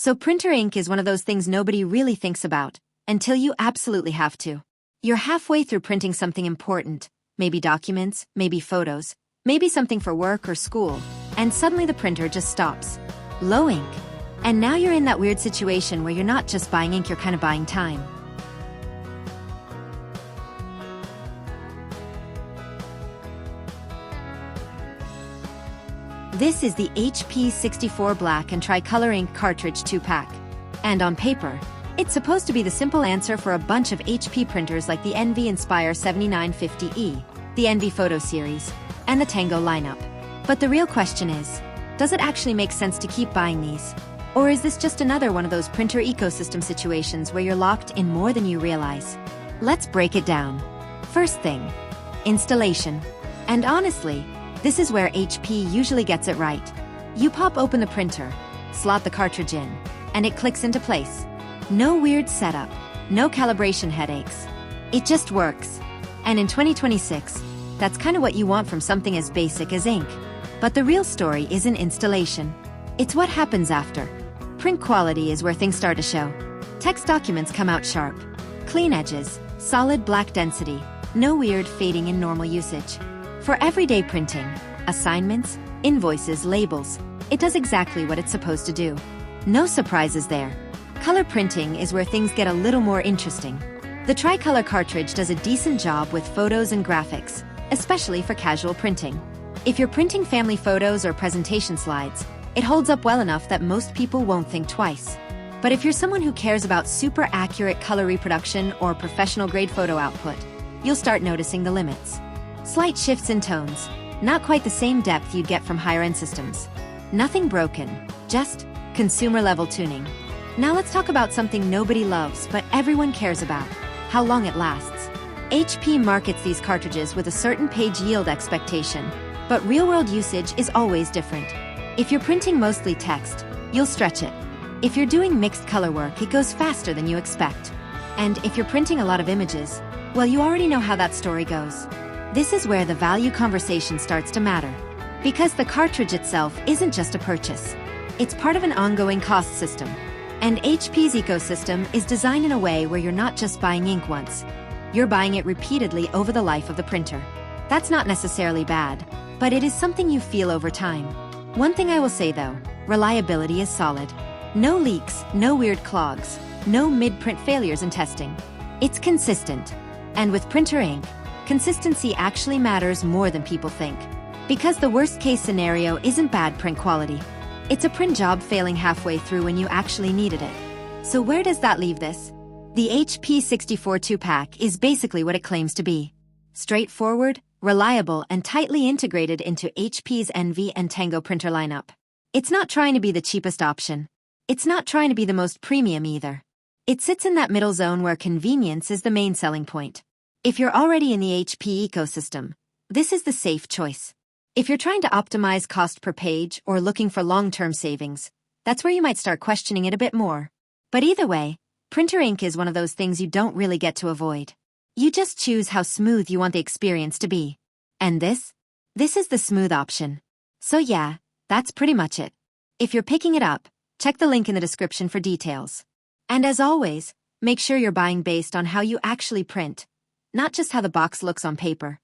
So printer ink is one of those things nobody really thinks about, until you absolutely have to. You're halfway through printing something important, maybe documents, maybe photos, maybe something for work or school, and suddenly the printer just stops. Low ink. And now you're in that weird situation where you're not just buying ink, you're kind of buying time. This is the HP 64 Black and Tri-Color Ink Cartridge 2-pack. And on paper, it's supposed to be the simple answer for a bunch of HP printers like the Envy Inspire 7950E, the Envy Photo Series, and the Tango lineup. But the real question is, does it actually make sense to keep buying these? Or is this just another one of those printer ecosystem situations where you're locked in more than you realize? Let's break it down. First thing, installation. And honestly, this is where HP usually gets it right. You pop open the printer, slot the cartridge in, and it clicks into place. No weird setup, no calibration headaches. It just works. And in 2026, that's kind of what you want from something as basic as ink. But the real story isn't installation. It's what happens after. Print quality is where things start to show. Text documents come out sharp. Clean edges, solid black density, no weird fading in normal usage. For everyday printing, assignments, invoices, labels, it does exactly what it's supposed to do. No surprises there. Color printing is where things get a little more interesting. The Tri-Color cartridge does a decent job with photos and graphics, especially for casual printing. If you're printing family photos or presentation slides, it holds up well enough that most people won't think twice. But if you're someone who cares about super accurate color reproduction or professional-grade photo output, you'll start noticing the limits. Slight shifts in tones, not quite the same depth you'd get from higher-end systems. Nothing broken, just consumer-level tuning. Now let's talk about something nobody loves but everyone cares about: how long it lasts. HP markets these cartridges with a certain page yield expectation, but real-world usage is always different. If you're printing mostly text, you'll stretch it. If you're doing mixed color work, it goes faster than you expect. And if you're printing a lot of images, well, you already know how that story goes. This is where the value conversation starts to matter. Because the cartridge itself isn't just a purchase. It's part of an ongoing cost system. And HP's ecosystem is designed in a way where you're not just buying ink once. You're buying it repeatedly over the life of the printer. That's not necessarily bad, but it is something you feel over time. One thing I will say though, reliability is solid. No leaks, no weird clogs, no mid-print failures in testing. It's consistent. And with printer ink, consistency actually matters more than people think. Because the worst-case scenario isn't bad print quality. It's a print job failing halfway through when you actually needed it. So where does that leave this? The HP 64 2-pack is basically what it claims to be. Straightforward, reliable, and tightly integrated into HP's Envy and Tango printer lineup. It's not trying to be the cheapest option. It's not trying to be the most premium either. It sits in that middle zone where convenience is the main selling point. If you're already in the HP ecosystem, this is the safe choice. If you're trying to optimize cost per page or looking for long-term savings, that's where you might start questioning it a bit more. But either way, printer ink is one of those things you don't really get to avoid. You just choose how smooth you want the experience to be. And this is the smooth option. So yeah, that's pretty much it. If you're picking it up, check the link in the description for details. And as always, make sure you're buying based on how you actually print, not just how the box looks on paper.